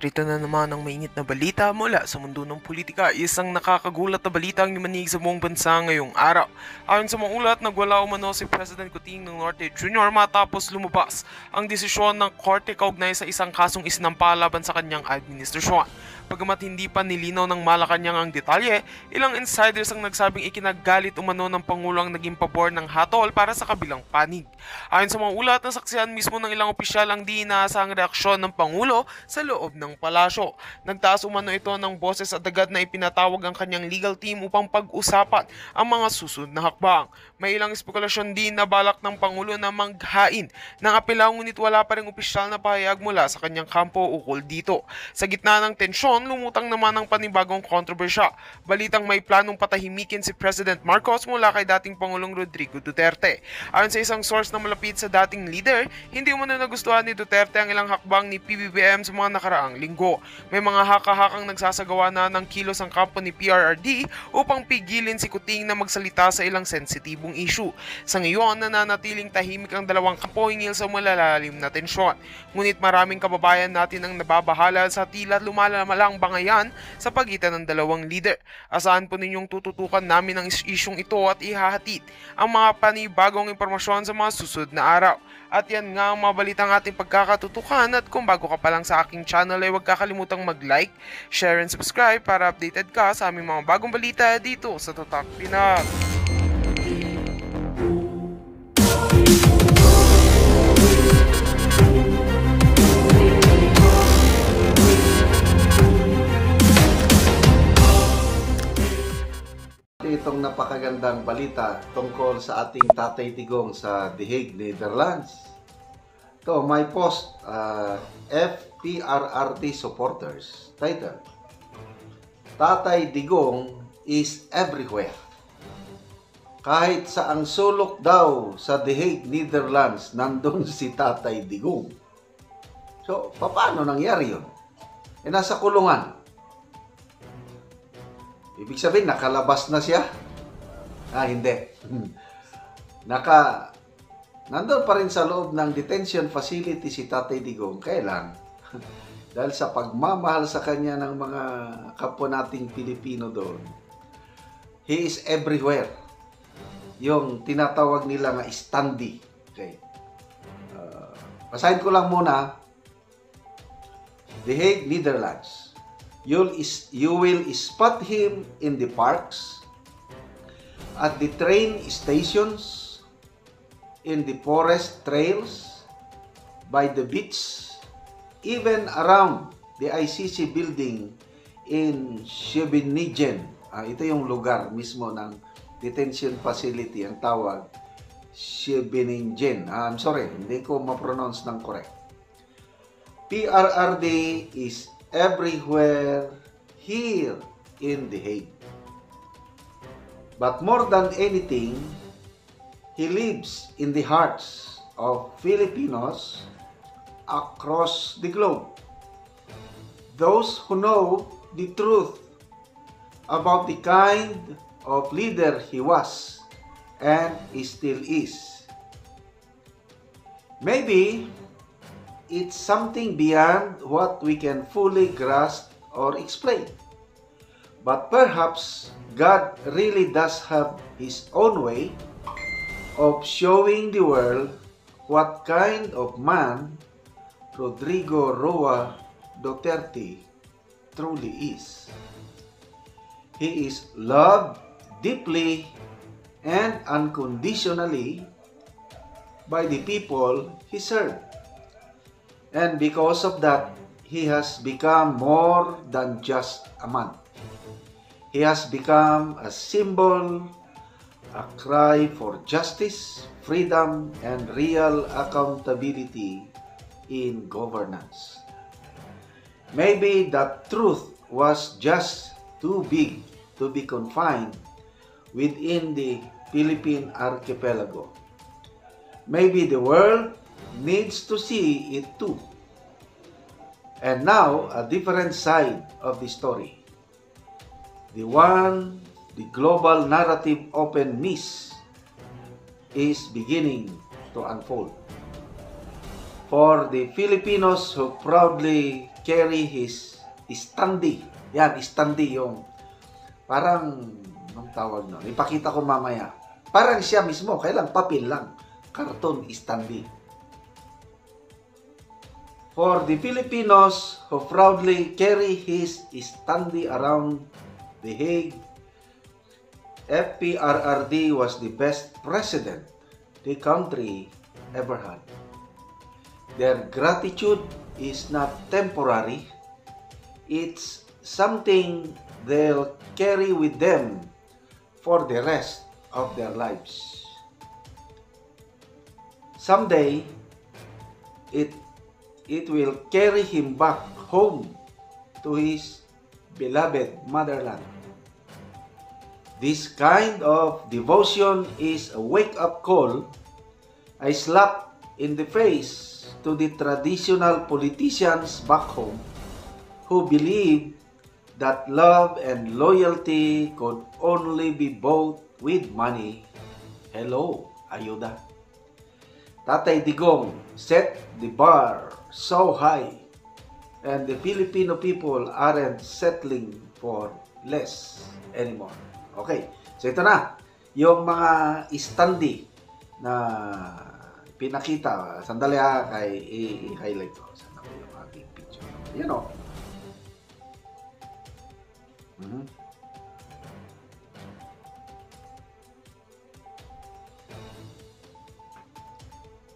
Rito na naman ang mainit na balita mula sa mundo ng politika. Isang nakakagulat na balita ang yumanig sa buong bansa ngayong araw. Ayon sa mga ulat, nagwala umano si President Kuting ng Norte Jr. matapos lumabas ang desisyon ng korte kaugnay sa isang kasong isinampa laban sa kanyang administrasyon. Pagamat hindi pa nilinaw ng Malacanang ang detalye, ilang insiders ang nagsabing ikinagalit umano ng Pangulo ang naging pabor ng hatol para sa kabilang panig. Ayon sa mga ulat, nasaksihan mismo ng ilang opisyal ang di inaasahang reaksyon ng Pangulo sa loob ng palasyo. Nagtaas umano ito ng boses at agad na ipinatawag ang kanyang legal team upang pag-usapan ang mga susunod na hakbang. May ilang espekulasyon din na balak ng Pangulo na maghain ng apela ngunit wala pa ring opisyal na pahayag mula sa kanyang kampo ukol dito. Sa gitna ng tensyon, lumutang naman ang panibagong kontrobersya. Balitang may planong patahimikin si President Marcos mula kay dating Pangulong Rodrigo Duterte. Ayon sa isang source na malapit sa dating leader, hindi umano nagustuhan ni Duterte ang ilang hakbang ni PBBM sa mga nakaraang linggo. May mga haka-hakang nagsasagawa na ng kilos ang kampo ni PRRD upang pigilin si Kuting na magsalita sa ilang sensitibong issue. Sa ngayon, nananatiling tahimik ang dalawang kampo hinggil sa malalalim na tensyon. Ngunit maraming kababayan natin ang nababahala sa tila lumalalang bangayan sa pagitan ng dalawang leader. Asahan po ninyong tututukan namin ang isyong ito at ihahatid ang mga panibagong impormasyon sa mga susunod na araw. At yan nga ang mga balitang ating pagkakatutukan, at kung bago ka pa lang sa aking channel ay huwag kakalimutang mag-like, share and subscribe para updated ka sa aming mga bagong balita dito sa Tatak Pinas. Itong napakagandang balita tungkol sa ating Tatay Digong sa The Hague, Netherlands. Ito, my post, FPRRD supporters, title, Tatay Digong is everywhere. Kahit sa ang sulok daw sa The Hague, Netherlands, nandun si Tatay Digong. So, paano nangyari yun? Nasa kulungan. Ibig sabihin, nakalabas na siya? Hindi. Nandun pa rin sa loob ng detention facility si Tatay Digong. Kailan? Dahil sa pagmamahal sa kanya ng mga kapwa nating Pilipino doon, he is everywhere. Yung tinatawag nila nga standee. Okay. Basahin ko lang muna. The Hague, Netherlands. You will spot him in the parks, at the train stations, in the forest trails, by the beach, even around the ICC building in Scheveningen. Ito yung lugar mismo ng detention facility, ang tawag Scheveningen. I'm sorry, hindi ko ma-pronounce ng correct. PRRD is everywhere here in The Hague. But more than anything, he lives in the hearts of Filipinos across the globe. Those who know the truth about the kind of leader he was and he still is. Maybe it's something beyond what we can fully grasp or explain. But perhaps God really does have His own way of showing the world what kind of man Rodrigo Roa Duterte truly is. He is loved deeply and unconditionally by the people he served. And because of that, he has become more than just a man. He has become a symbol, a cry for justice, freedom, and real accountability in governance. Maybe that truth was just too big to be confined within the Philippine archipelago. Maybe the world needs to see it too. And now, a different side of the story. The global narrative openness is beginning to unfold. For the Filipinos who proudly carry his standee. Yan, standee yung parang, anong tawag nun? Ipakita ko mamaya. Parang siya mismo, kailang papel lang. Karton standee. For the Filipinos who proudly carry his standee around The Hague, FPRRD was the best president the country ever had. Their gratitude is not temporary. It's something they'll carry with them for the rest of their lives. Someday, it will carry him back home to his beloved motherland. This kind of devotion is a wake-up call, a slap in the face to the traditional politicians back home who believe that love and loyalty could only be bought with money. Hello, ayuda. Tatay Digong set the bar so high, and the Filipino people aren't settling for less anymore. Okay, so ito na yung mga standee na pinakita. Sandali kay i-highlight ko. Sana ko yung ating picture. Yan o.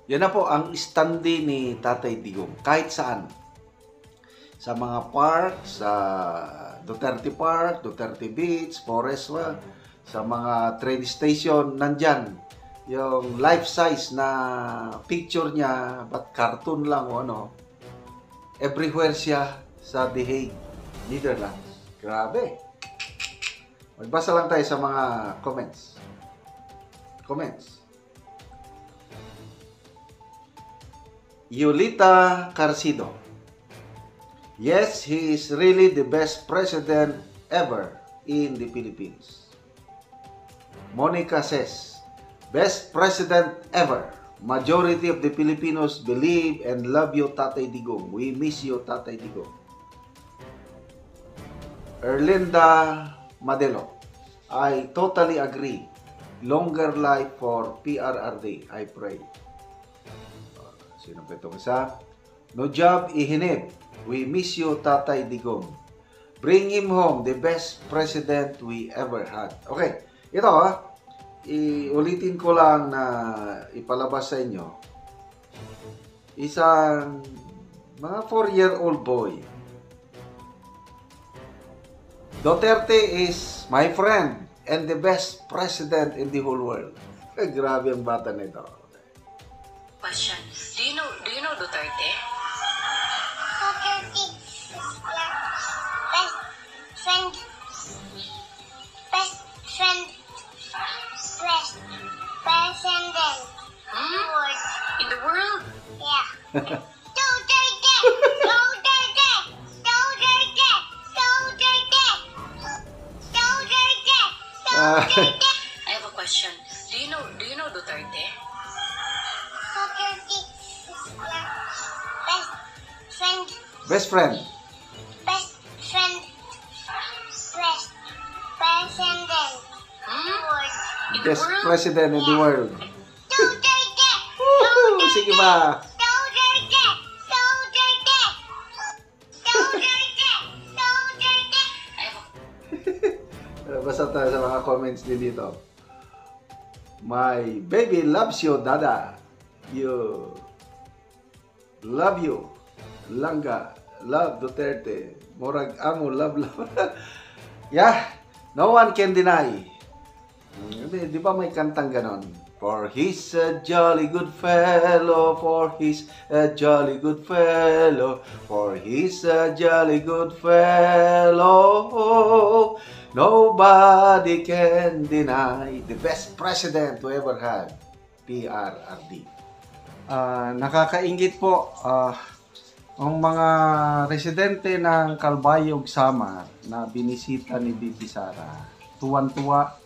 Yan na po ang standee ni Tatay Digong. Kahit saan. Sa mga park, sa Duterte Park, Duterte Beach, Forest, sa mga train station, nandyan. Yung life-size na picture niya, but cartoon lang o ano. Everywhere siya sa The Hague, Netherlands. Grabe. Magbasa lang tayo sa mga comments. Yulita Carcido. Yes, he is really the best president ever in the Philippines. Monica says, best president ever. Majority of the Filipinos believe and love you, Tatay Digong. We miss you, Tatay Digong. Erlinda Madelo. I totally agree. Longer life for PRRD. I pray. Sino pa itong isa? No job, ihinib. We miss you, Tatay Digong. Bring him home, the best president we ever had. Okay, ito iulitin ko lang na ipalabas sa inyo. Isang mga 4-year-old boy. Duterte is my friend and the best president in the whole world. Grabe ang bata nito. Question. Do you know Duterte? Duterte best friend president world. In the world? Yeah. Duterte! Duterte! Duterte! Duterte! Duterte! Duterte! I have a question. Do you know Duterte? Duterte Best friend. President world. In the Best world? president in the world. Duterte! Woo! Sige ba? Duterte! Duterte! Duterte! Duterte! I have a Basta tayo sa mga comments din dito. My baby loves you, Dada. You love you. Langga. Love Duterte. Morag amo, love. Yeah. No one can deny. Di ba may kantang ganon? For he's a jolly good fellow. For he's a jolly good fellow. For he's a jolly good fellow. Nobody can deny the best president we ever had. PRRD. Nakakaingit po ang mga residente ng Calbayog, Samar na binisita ni Bibi Sara. Tuwan-tuwa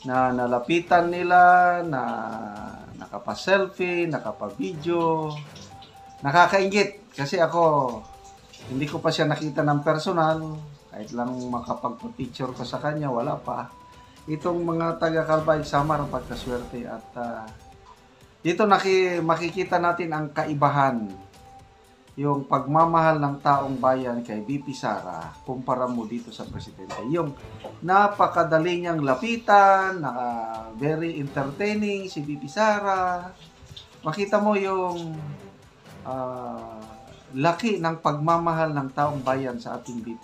na nalapitan nila, na nakapa-selfie, nakapa-video. Nakakaingit kasi ako Hindi ko pa siya nakita ng personal. Kahit lang makapagpa-picture ko sa kanya, wala pa. Itong mga taga Calbayog Samar ang pagkaswerte. At dito makikita natin ang kaibahan. Yung pagmamahal ng taong bayan kay BP Sara kumpara mo dito sa presidente. Yung napakadali niyang lapitan, very entertaining si BP Sara. Makita mo yung laki ng pagmamahal ng taong bayan sa ating BP.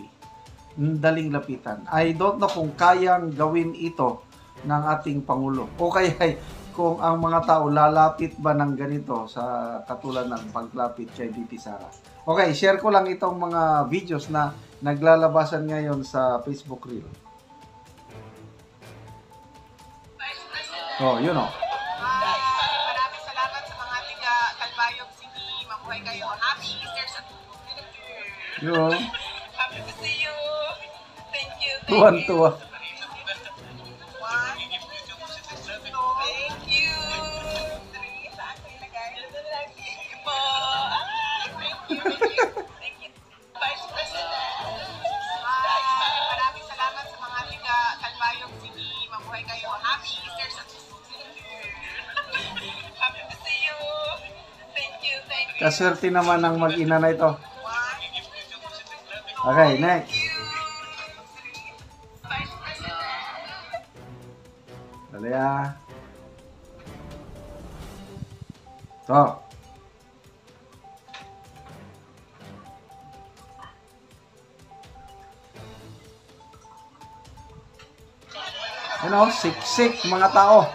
Daling lapitan. I don't know kung kayang gawin ito ng ating Pangulo. O kaya kung ang mga tao lalapit ba ng ganito sa katulad ng paglapit kay BP Sara. Okay, share ko lang itong mga videos na naglalabasan ngayon sa Facebook Reel. Oh, yun o. Maraming salamat sa mga tiga Calbayog City. Mabuhay kayo. Happy Easter sa Yun. Happy to see you. Thank you. Tuwan-tuwa. Thank you. Saan ko ilagay? Thank you po. Thank you. Thank you. Vice President. Maraming salamat sa mga tiga Calbayog City. Mabuhay kayo. Happy Easter sa Happy to see you. Thank you. Thank you. Kaswerte naman ang mag-ina na ito. Okay, next. Vice President. Dali ah. Ito. Siksik mga tao.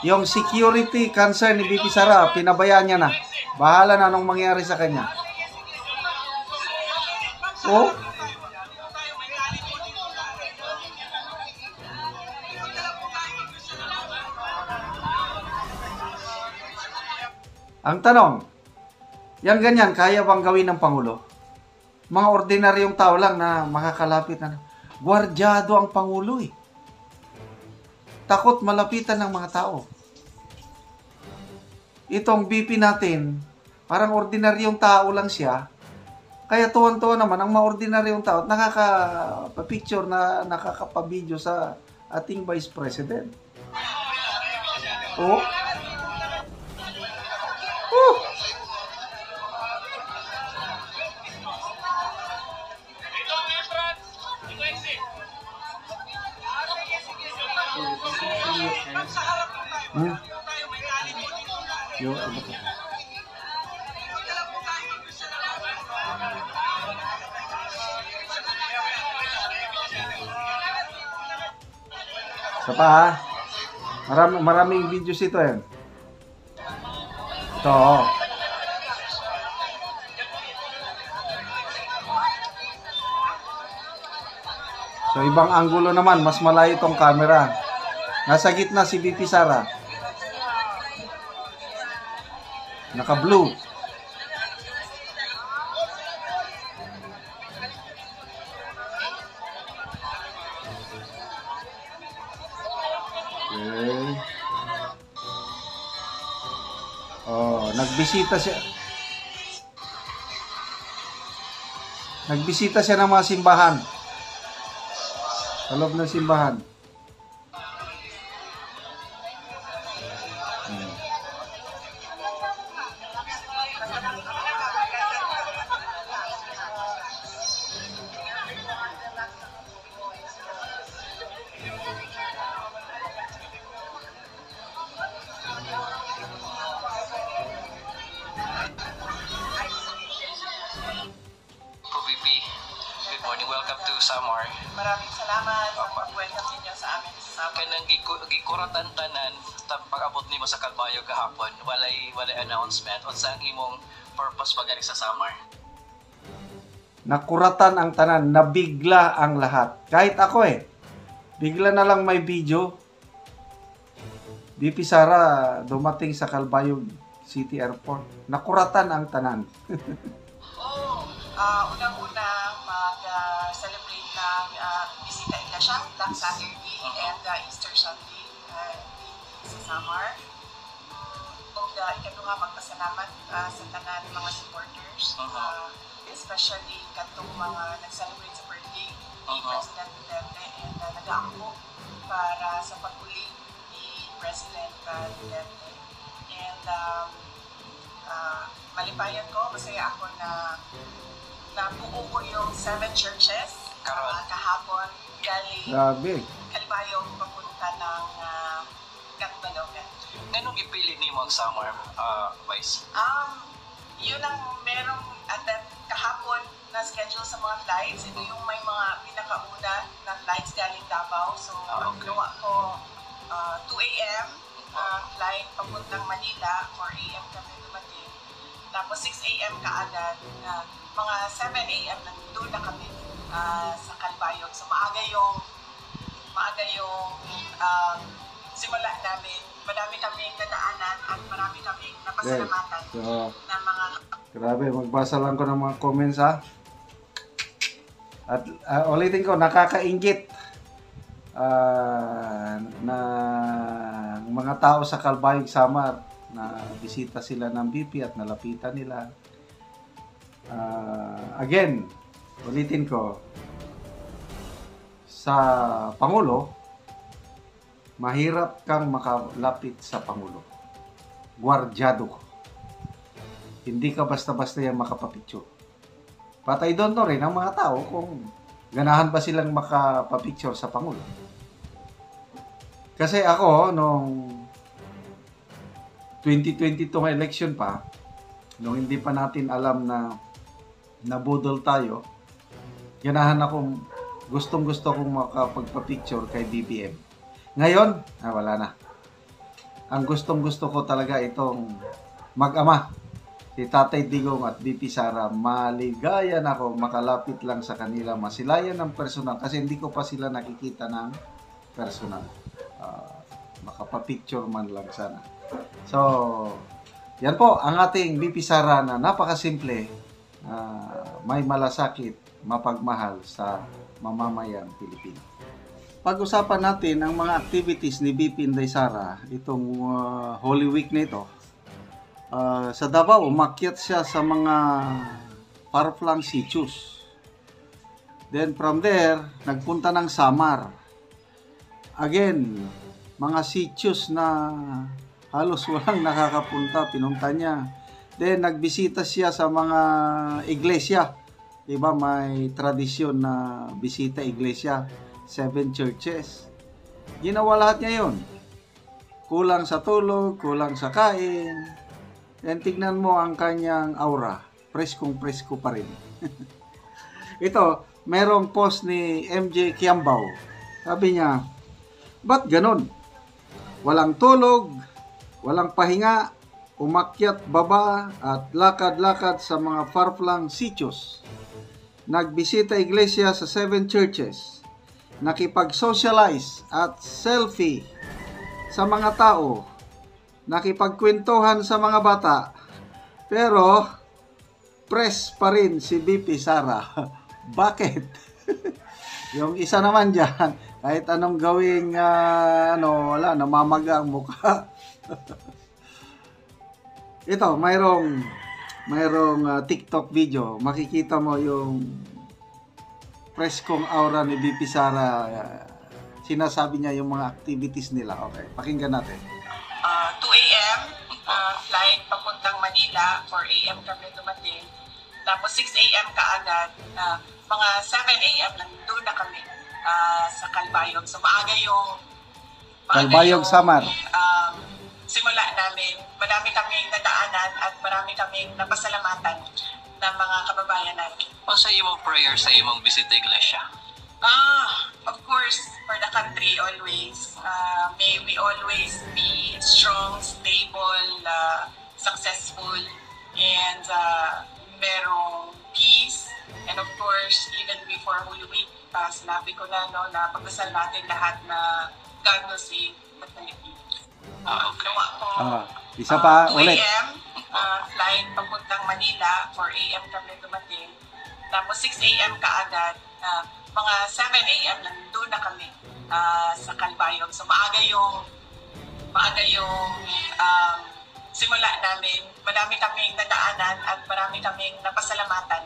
Yung security concern ni BP Sara, pinabayaan niya na. Bahala na anong mangyari sa kanya. Oh? Ang tanong, yang ganyan, kaya bang gawin ng Pangulo? Mga ordinaryong tao lang na makakalapit na. Gwardyado ang Pangulo eh. Takot malapitan ng mga tao. Itong BP natin, parang ordinaryong tao lang siya. Kaya tuwan-tuwa naman ang mga ordinaryong tao at nakaka-picture na nakaka-video sa ating Vice President. Oh. Yo, ano to? Isa pa ha. Maraming videos ito eh. Ito. So ibang anggulo naman, mas malayo itong camera. Nasa gitna si BP Sara. Naka-blue. Okay. Oh, nagbisita siya. Nagbisita siya ng mga simbahan. Sa loob ng simbahan. VP, good morning. Welcome to Samar. Maraming salamat sa pag-welcome ninyo sa amin sa Samar. Kanang gikuratan tanan pag-abot nimo sa Calbayog gahapon. Walay announcement o sa imong purpose pagari sa Samar. Nakuratan ang tanan, nabigla ang lahat. Kahit ako bigla na lang may video. BP Sara dumating sa Calbayog City Airport. Nakuratan ang tanan. Unang-una, mag-celebrate ng Bisita Iglesia, Black Saturday and Easter Sunday sa Samar. ikaduha magpasalamat sa tanan mga supporters, especially katong mga nag-celebrate sa birthday ni President Duterte and nag-aako para sa pag-uli ni President Duterte. And malipayan ko, masaya ako na nabuo ko yung 7 churches kahapon galing Grabe. Kalibayog papunta ng Katbalogan. Ganong ipili ni mo ang summer, Vice? Yun ang merong at that kahapon na schedule sa mga flights. Ito yung may mga pinakauna na flights galing Davao. So, ginawa ko 2 a.m. Flight papuntang Manila, 4 a.m. kami dumating. Tapos 6 a.m. kaagad, mga 7 a.m. nandun na kami sa Calbayog. So maaga yung simula namin. Marami kaming nadaanan at marami kaming napasalamatan So, ng mga... grabe, magbasa lang ko ng mga comments ha. At ulitin ko, nakakaingit na mga tao sa Calbayog Samar na bisita sila ng BP at nalapitan nila. Again, ulitin ko, sa Pangulo, mahirap kang makalapit sa Pangulo. Gwardyado ko. Hindi ka basta-basta yan makapapicture. But I don't know rin ang mga tao kung ganahan ba silang makapapicture sa Pangulo. Kasi ako, nung 2022 election pa, nung hindi pa natin alam na nabudol tayo, ganahan akong gustong-gusto kong makapagpa-picture kay BBM. Ngayon, wala na. Ang gustong-gusto ko talaga itong mag-ama, si Tatay Digong at BP Sara. Maligayan ako makalapit lang sa kanila, masilayan ng personal kasi hindi ko pa sila nakikita ng personal. Makapapicture man lang sana. So, yan po ang ating BP Sara na napakasimple, may malasakit, mapagmahal sa mamamayang Pilipino. Pag-usapan natin ang mga activities ni BP Inday Sara itong Holy Week na ito. Sa Davao, umakyat siya sa mga far-flung sitios. Then from there, nagpunta ng Samar. Again, mga sitios na halos walang nakakapunta, pinunta niya. Then nagbisita siya sa mga iglesia. Diba, may tradisyon na bisita iglesia. 7 churches. Ginawa lahat niya yun. Kulang sa tulog, kulang sa kain. And tignan mo ang kanyang aura. Preskong-presko pa rin. Ito, merong post ni MJ Kiambao. Sabi niya, ba't ganon? Walang tulog, walang pahinga, umakyat baba at lakad-lakad sa mga far-flung sitios. Nagbisita iglesia sa 7 churches. Nakipag-socialize at selfie sa mga tao, nakipagkwentuhan sa mga bata, pero press pa rin si BP Sara. Bakit? Yung isa naman dyan, kahit anong gawing wala, namamaga ang mukha. Ito, mayroong TikTok video, makikita mo yung preskong aura ni BP Sara. Sinasabi niya yung mga activities nila. Okay, pakinggan natin. 2 a.m. Flight papuntang Manila, 4 a.m. kami dumating. Tapos 6 a.m. kaagad, mga 7 a.m. lang doon na kami sa Calbayog. So maaga yung Calbayog Samar. Simula namin. Marami kaming nadaanan at marami kaming napasalamatan ng mga kababayan natin. O sa imong prayer sa imong bisita iglesia? Of course, for the country always. May we always be strong, stable, successful, and merong peace. And of course, even before Holy Week, sinabi ko na, na pagdasal natin lahat na God will save the Philippines. Okay. Isa pa, 2 ulit. a.m. Flight papuntang Manila, 4 a.m. kami dumating. Tapos 6 a.m. kaagad, mga 7 a.m. lang doon na kami sa Calbayog. So maaga yung simula namin, marami kaming nadaanan at marami kaming napasalamatan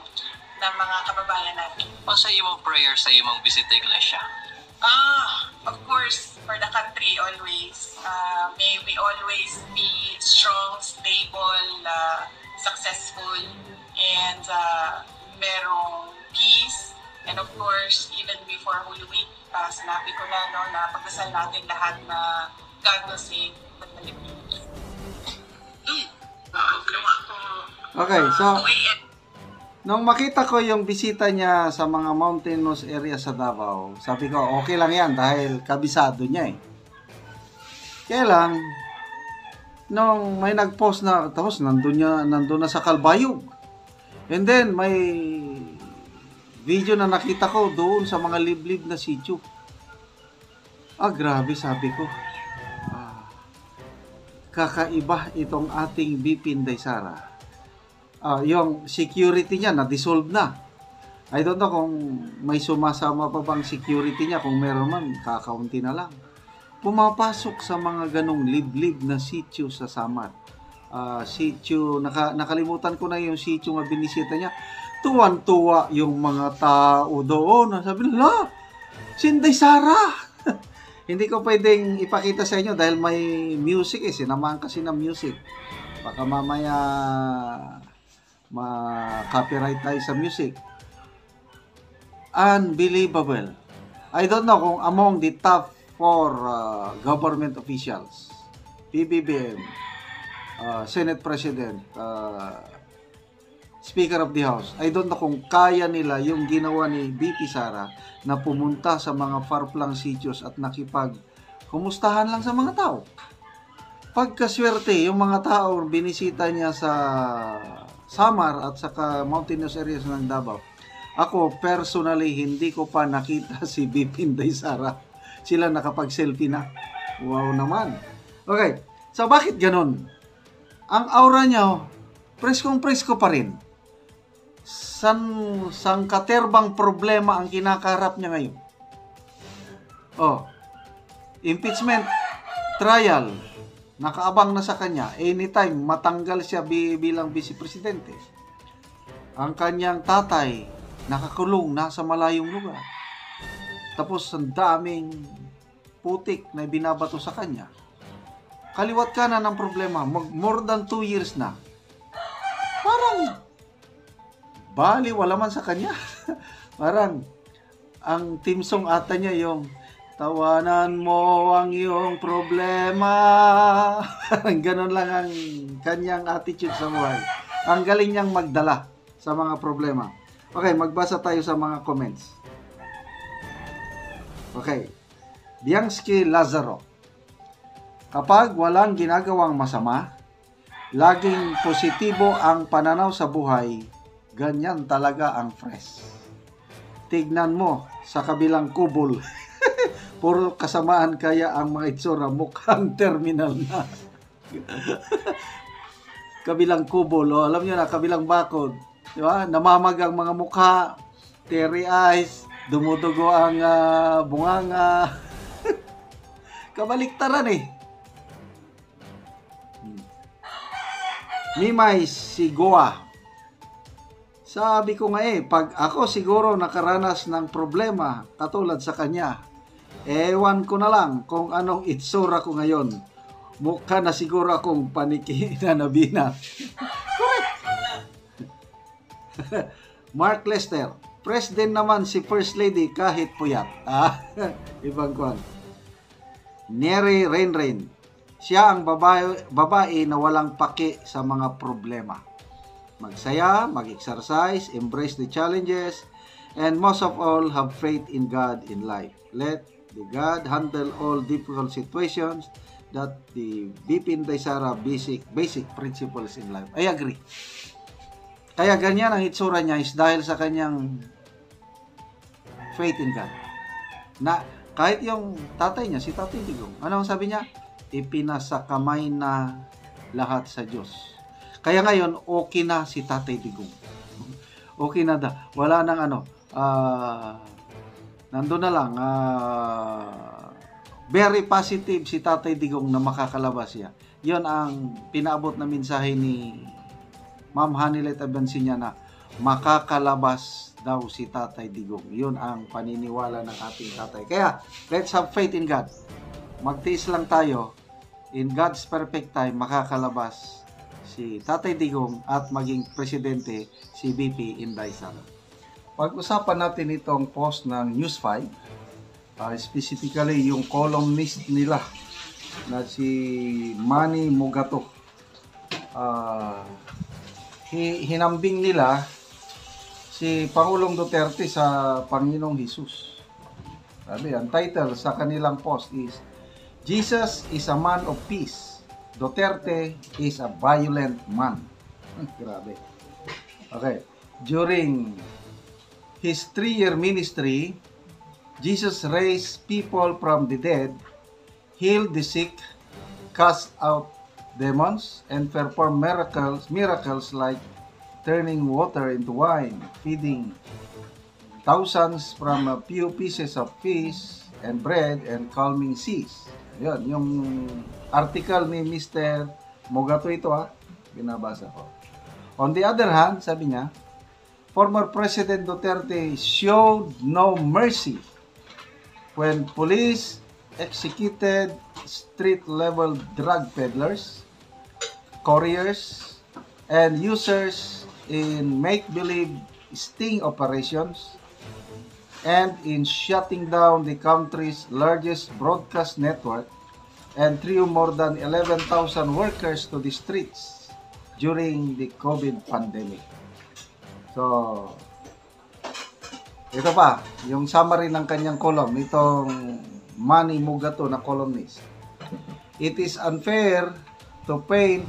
ng mga kababayan natin. O sa imong prayer sa imong bisita iglesia? Of course, for the country always, may we always be strong, stable, successful, and merong peace. And of course, even before Holy Week, sinabi ko na, no, na pagdasal natin lahat na God will save the Philippines. Okay, so 2 a.m. nung makita ko yung bisita niya sa mga mountainous area sa Davao, sabi ko, okay lang yan dahil kabisado niya eh. Kaya lang, nung may nag-post na, tapos nandun na sa Calbayog. And then, may video na nakita ko doon sa mga liblib na sitio. Grabe, sabi ko. Kakaiba itong ating BP Inday Sara. Yung security niya na-dissolve na. I don't know kung may sumasama pa bang security niya. Kung meron man, kakaunti na lang. Pumapasok sa mga ganong liblib na sitio sa Samar. Sitio, nakalimutan ko na yung sitio na binisita niya. Tuwan-tuwa yung mga tao doon. Sabi nila, si Inday Sara! Hindi ko pwedeng ipakita sa inyo dahil may music eh. Sinamahan kasi ng music. Baka mamaya ma-copyright tayo sa music. Unbelievable. I don't know kung among the top 4 government officials, PBBM, Senate President, Speaker of the House, I don't know kung kaya nila yung ginawa ni BP Sara na pumunta sa mga far-flung sitios at kumustahan lang sa mga tao. Pagkaswerte, yung mga tao binisita niya sa Samar at saka mountainous areas ng Davao. Ako, personally, hindi ko pa nakita si BP Inday Sara. Sila nakapag-selfie na. Wow naman. Okay, so bakit ganun? Ang aura niya, preskong-presko pa rin. Sang katerbang problema ang kinakaharap niya ngayon. Impeachment trial, nakaabang na sa kanya. Anytime matanggal siya bilang vice presidente. Ang kanyang tatay nakakulong nasa malayong lugar. Tapos ang daming putik na binabato sa kanya. Kaliwat kanan ng problema, more than 2 years na. Parang bali, wala man sa kanya. Parang, ang team song ata niya yung, tawanan mo ang iyong problema. Ganon lang ang kanyang attitude sa buhay. Ang galing niyang magdala sa mga problema. Okay, magbasa tayo sa mga comments. Okay. Bianski Lazaro. Kapag walang ginagawang masama, laging positibo ang pananaw sa buhay, ganyan talaga ang fresh. Tignan mo sa kabilang kubol. Puro kasamaan kaya ang mga itsura mukhang terminal na. Kabilang kubol, alam niyo na, kabilang bakod. Di ba? Namamag ang mga mukha, teary eyes, dumudugo ang bunganga. Kabaliktaran eh. Mimay Sigoa. Sabi ko nga pag ako siguro nakaranas ng problema katulad sa kanya, ewan ko na lang kung anong itsura ko ngayon. Mukha na siguro akong paniki na nabina. Correct. Mark Lester. President naman si First Lady kahit puyat. Ibang kwan. Neri Rain. Siya ang babae na walang paki sa mga problema. Magsaya, mag-exercise, embrace the challenges, and most of all, have faith in God in life. Let the God handle all difficult situations. That the BP Inday Sara basic principles in life. I agree. Kaya ganyan ang itsura niya is dahil sa kanyang faith in God. Na kahit yung tatay niya, si Tatay Digong, ano ang sabi niya? Ipinasa kamay na lahat sa Diyos. Kaya ngayon, okay na si Tatay Digong. Okay na da. Wala nang nandun na lang, very positive si Tatay Digong na makakalabas siya. Yon ang pinaabot na mensahe ni Ma'am Hanilet Abansinya na makakalabas daw si Tatay Digong. Yun ang paniniwala ng ating tatay. Kaya, let's have faith in God. Magtiis lang tayo. In God's perfect time, makakalabas si Tatay Digong at maging presidente si BP Inday Sara. Pag-usapan natin itong post ng News 5, specifically yung columnist nila na si Manny Mugato. Hinambing nila si Pangulong Duterte sa Panginoong Hesus. Sabi, ang title sa kanilang post is, Jesus is a man of peace. Duterte is a violent man. Grabe. Okay. During his 3-year ministry, Jesus raised people from the dead, healed the sick, cast out demons, and performed miracles like turning water into wine, feeding thousands from a few pieces of fish and bread, and calming seas. Yun, yung article ni Mr. Mugato ito binabasa ko. On the other hand, sabi niya, former President Duterte showed no mercy when police executed street-level drug peddlers, couriers, and users in make-believe sting operations, and in shutting down the country's largest broadcast network and threw more than 11,000 workers to the streets during the COVID pandemic. So, ito pa, yung summary ng kanyang column, itong Manny Mugato na columnist. It is unfair to paint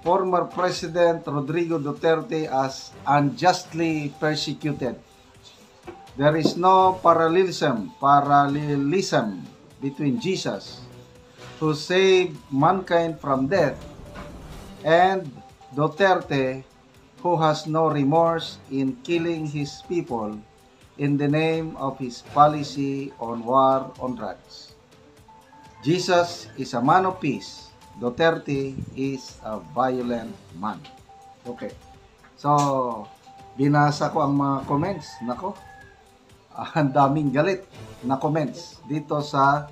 former President Rodrigo Duterte as unjustly persecuted. There is no parallelism between Jesus, who saved mankind from death, and Duterte, who has no remorse in killing his people in the name of his policy on war on drugs. Jesus is a man of peace. Duterte is a violent man. Okay. So, binasa ko ang mga comments. Nako, ang daming galit na comments dito sa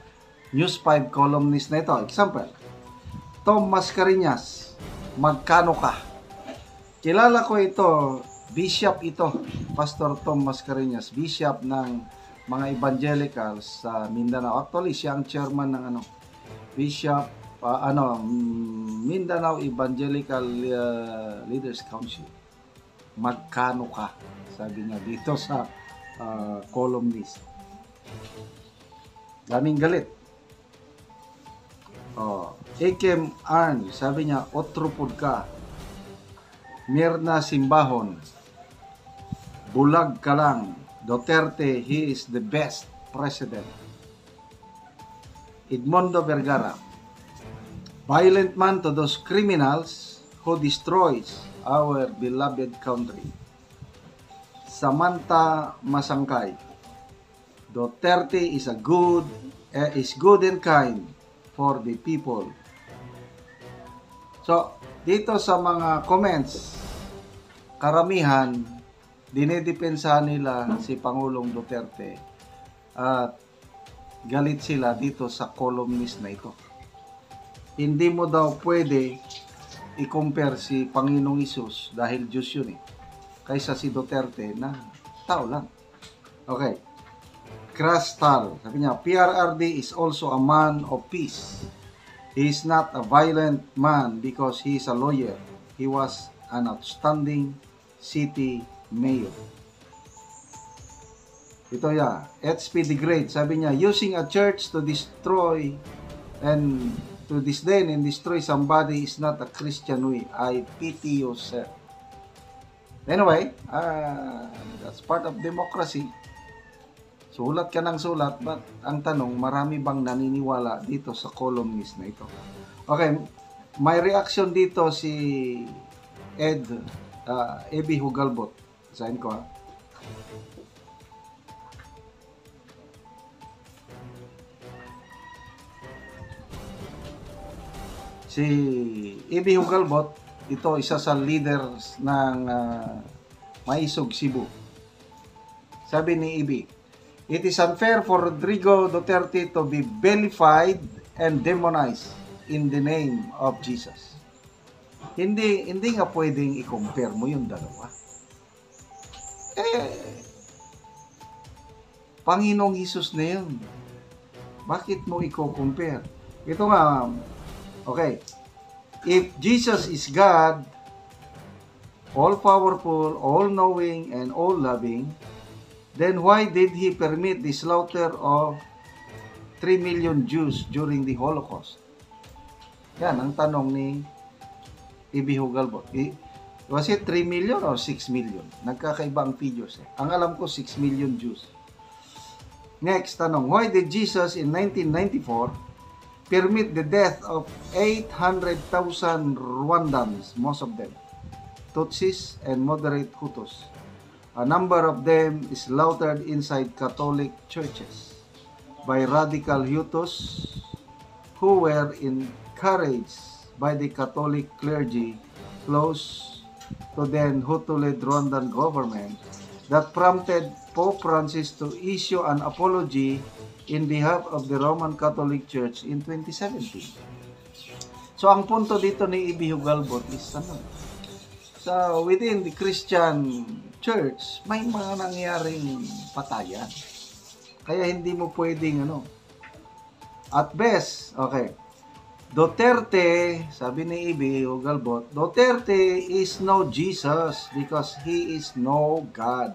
News 5 columnist na ito. Example, Tom Mascareñas, magkano ka? Kilala ko ito, bishop ito, Pastor Tom Mascareñas, bishop ng mga evangelicals sa Mindanao. Actually, siya ang chairman ng Bishop Mindanao Evangelical Leaders Council. Magkano ka? Sabi niya dito sa columnist. Daming galit. Ekem Arn, sabi niya, otrupod ka. Mirna Simbahon, bulag ka lang. Duterte, he is the best president. Edmondo Vergara, violent man to those criminals who destroys our beloved country. Samantha Masangkay, Duterte is good and kind for the people. So, dito sa mga comments, karamihan, dinidepensahan nila si Pangulong Duterte at galit sila dito sa columnist na ito. Hindi mo daw pwede i-compare si Panginoong Hesus dahil Diyos yun kaysa si Duterte na tao lang. Okay. Crystal, sabi niya, PRRD is also a man of peace. He is not a violent man because he is a lawyer. He was an outstanding city mayor. Ito HP the Great, sabi niya, using a church to destroy and to disdain and destroy somebody is not a Christian way. I pity you, sir. Anyway, that's part of democracy. Sulat ka ng sulat, but ang tanong, marami bang naniniwala dito sa columnist na ito? Okay, may reaction dito si Ebi Hugalbot. Sahin ko Si Ibi Hugalbot, ito isa sa leaders ng Maisog Cebu. Sabi ni Ibi, "It is unfair for Rodrigo Duterte to be vilified and demonized in the name of Jesus." Hindi nga pwedeng i-compare mo yung dalawa. Panginoong Hesus na yun. Bakit mo i-compare? Ito nga, okay. If Jesus is God, all-powerful, all-knowing, and all-loving, then why did He permit the slaughter of 3 million Jews during the Holocaust? Yan ang tanong ni Ibi Hugalbot. Was it 3 million or 6 million? Nagkakaiba ang figures. Ang alam ko, 6 million Jews. Next, tanong. Why did Jesus in 1994 permit the death of 800,000 Rwandans, most of them, Tutsis and moderate Hutus? A number of them is slaughtered inside Catholic churches by radical Hutus who were encouraged by the Catholic clergy close to then Hutu-led Rwandan government that prompted Pope Francis to issue an apology in behalf of the Roman Catholic Church in 2017. So, ang punto dito ni Ibi Hugalbot is so within the Christian Church, may mga nangyaring patayan. Kaya hindi mo pwedeng at best, okay, Duterte, sabi ni Ibi Hugalbot, Duterte is no Jesus because he is no God.